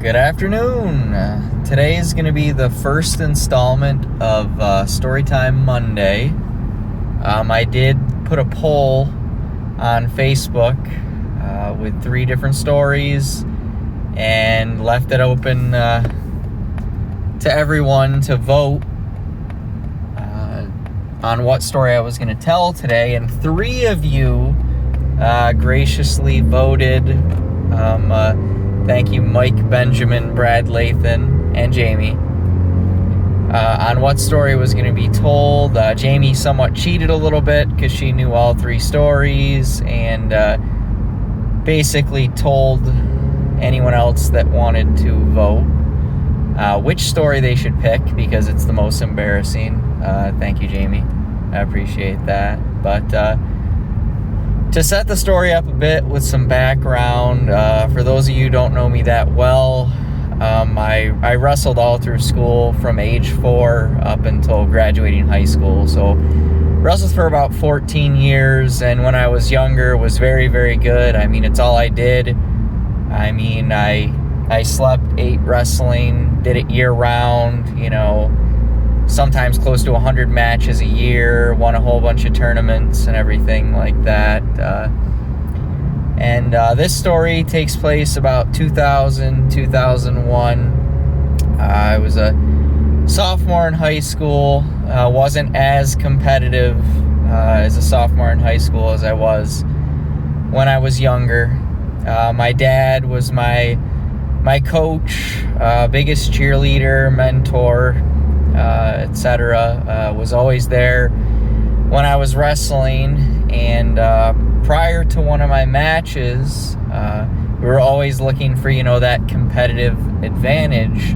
Good afternoon. Today is going to be the first installment of Storytime Monday. I did put a poll on Facebook with 3 different stories and left it open to everyone to vote on what story I was going to tell today. And 3 of you graciously voted. Thank you, Mike, Benjamin, Brad, Lathan, and Jamie, on what story was going to be told. Jamie somewhat cheated a little bit because she knew all 3 stories and basically told anyone else that wanted to vote which story they should pick because it's the most embarrassing. Thank you, Jamie. I appreciate that. But to set the story up a bit with some background, for those of you who don't know me that well, I wrestled all through school from age 4 up until graduating high school. So wrestled for about 14 years, and when I was younger was very, very good. I mean, it's all I did. I mean, I slept, ate wrestling, did it year round, sometimes close to 100 matches a year, won a whole bunch of tournaments and everything like that. And this story takes place about 2000, 2001. I was a sophomore in high school. Wasn't as competitive as a sophomore in high school as I was when I was younger. My dad was my coach, biggest cheerleader, mentor, etc. Was always there when I was wrestling, and prior to one of my matches, we were always looking for that competitive advantage.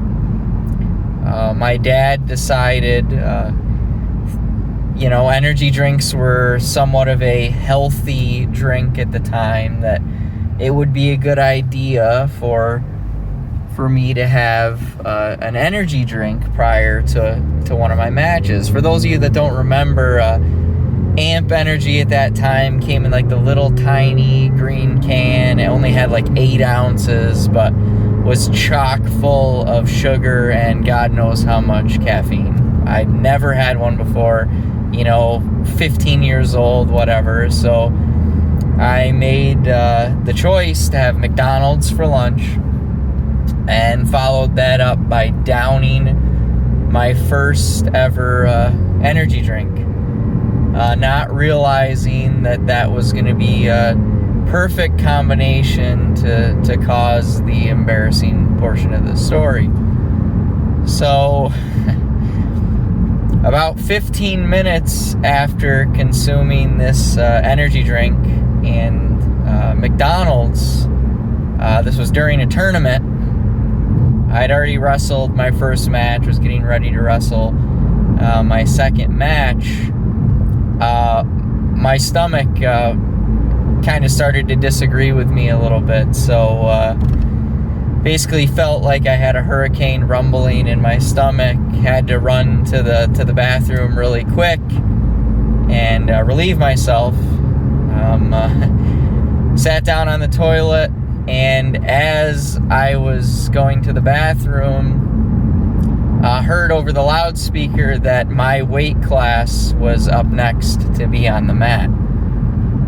My dad decided energy drinks were somewhat of a healthy drink at the time, that it would be a good idea for me to have an energy drink prior to one of my matches. For those of you that don't remember, Amp Energy at that time came in like the little tiny green can. It only had like 8 ounces, but was chock full of sugar and God knows how much caffeine. I'd never had one before, 15 years old, whatever. So I made the choice to have McDonald's for lunch, and followed that up by downing my first ever energy drink, not realizing that was going to be a perfect combination to cause the embarrassing portion of the story. So about 15 minutes after consuming this energy drink and McDonald's, this was during a tournament. I'd already wrestled my first match, was getting ready to wrestle my second match. My stomach kind of started to disagree with me a little bit, so basically felt like I had a hurricane rumbling in my stomach. Had to run to the bathroom really quick and relieve myself. Sat down on the toilet, and as I was going to the bathroom, heard over the loudspeaker that my weight class was up next to be on the mat.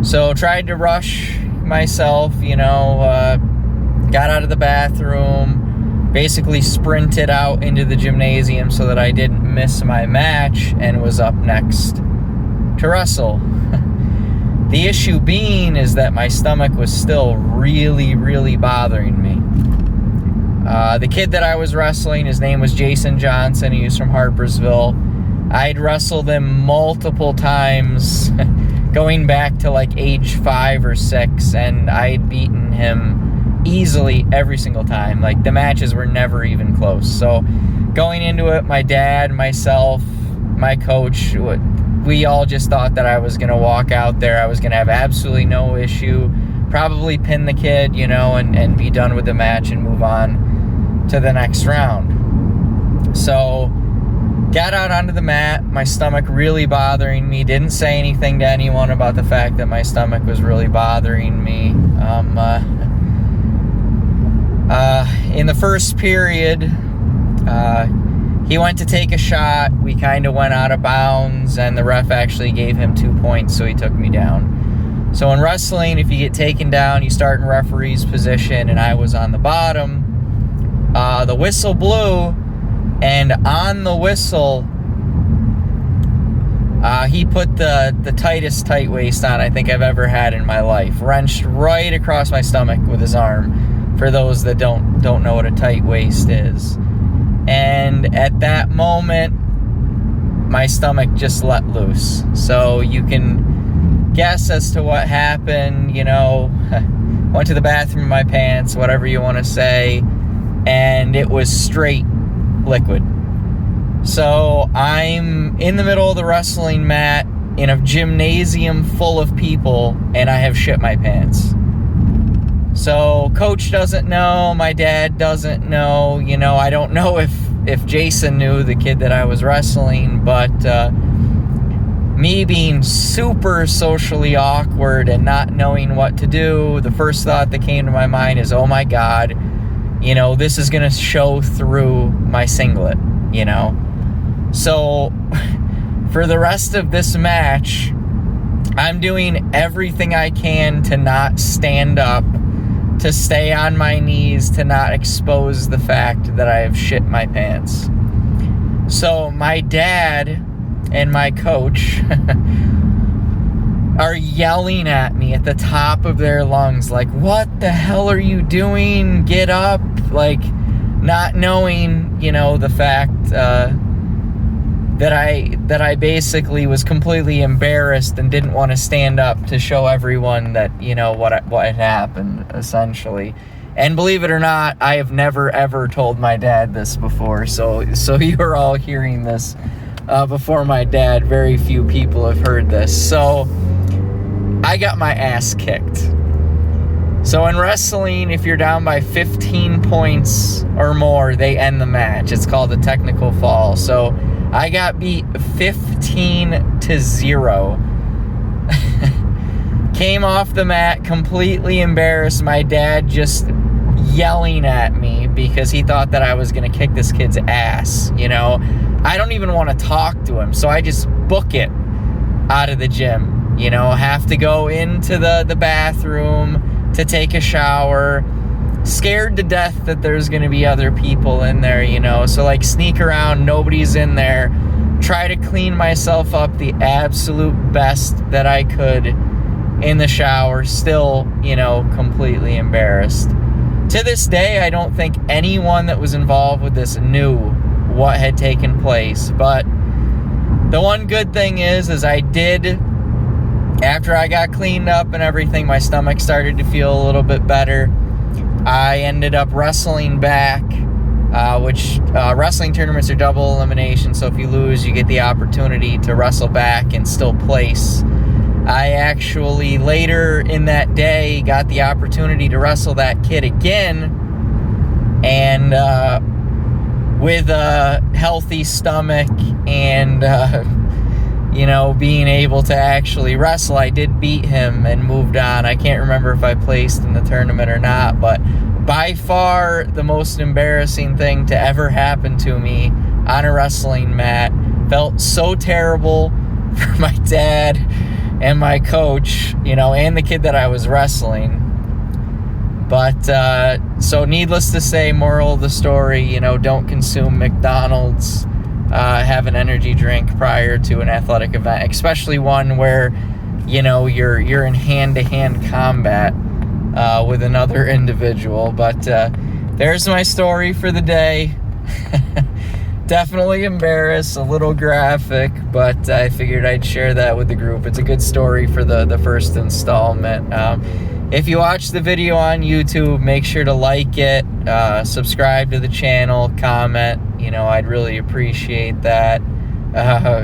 So tried to rush myself, got out of the bathroom, basically sprinted out into the gymnasium so that I didn't miss my match, and was up next to wrestle. The issue being is that my stomach was still really, really bothering me. The kid that I was wrestling, his name was Jason Johnson. He was from Harpersville. I'd wrestled him multiple times, going back to like age 5 or 6, and I'd beaten him easily every single time. Like, the matches were never even close. So going into it, my dad, myself, my coach, we all just thought that I was going to walk out there. I was going to have absolutely no issue, probably pin the kid, and be done with the match and move on to the next round. So got out onto the mat, my stomach really bothering me. Didn't say anything to anyone about the fact that my stomach was really bothering me. in the first period, he went to take a shot. We kind of went out of bounds, and the ref actually gave him 2 points, so he took me down. So in wrestling, if you get taken down, you start in referee's position, and I was on the bottom. The whistle blew, and on the whistle, he put the tightest tight waist on I think I've ever had in my life. Wrenched right across my stomach with his arm, for those that don't know what a tight waist is. And at that moment, my stomach just let loose. So you can guess as to what happened. Went to the bathroom in my pants, whatever you want to say, and it was straight liquid. So I'm in the middle of the wrestling mat in a gymnasium full of people, and I have shit my pants. So coach doesn't know, my dad doesn't know, I don't know if Jason knew, the kid that I was wrestling, but me being super socially awkward and not knowing what to do, the first thought that came to my mind is, oh my God, this is going to show through my singlet, So for the rest of this match, I'm doing everything I can to not stand up, to stay on my knees, to not expose the fact that I have shit my pants. So my dad and my coach are yelling at me at the top of their lungs, like, what the hell are you doing? Get up. Like, not knowing, the fact that I basically was completely embarrassed and didn't want to stand up to show everyone that, what had happened, essentially. And believe it or not, I have never, ever told my dad this before. So you are all hearing this before my dad. Very few people have heard this. So I got my ass kicked. So in wrestling, if you're down by 15 points or more, they end the match. It's called a technical fall. So I got beat 15-0. Came off the mat completely embarrassed. My dad just yelling at me because he thought that I was going to kick this kid's ass. I don't even want to talk to him, so I just book it out of the gym. Have to go into the bathroom to take a shower. Scared to death that there's going to be other people in there, So sneak around, nobody's in there. Try to clean myself up the absolute best that I could in the shower. Still, completely embarrassed. To this day, I don't think anyone that was involved with this knew what had taken place. But the one good thing is I did, after I got cleaned up and everything, my stomach started to feel a little bit better. I ended up wrestling back, which wrestling tournaments are double elimination, so if you lose, you get the opportunity to wrestle back and still place. I actually, later in that day, got the opportunity to wrestle that kid again, and with a healthy stomach and, being able to actually wrestle, I did beat him and moved on. I can't remember if I placed in the tournament or not, but by far the most embarrassing thing to ever happen to me on a wrestling mat. Felt so terrible for my dad and my coach, and the kid that I was wrestling. But, so needless to say, moral of the story, don't consume McDonald's. Have an energy drink prior to an athletic event, especially one where, you're in hand-to-hand combat with another individual. But there's my story for the day. Definitely embarrassed, a little graphic, but I figured I'd share that with the group. It's a good story for the first installment. If you watch the video on YouTube, make sure to like it, subscribe to the channel, comment. I'd really appreciate that.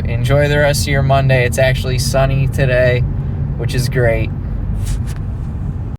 Enjoy the rest of your Monday. It's actually sunny today, which is great.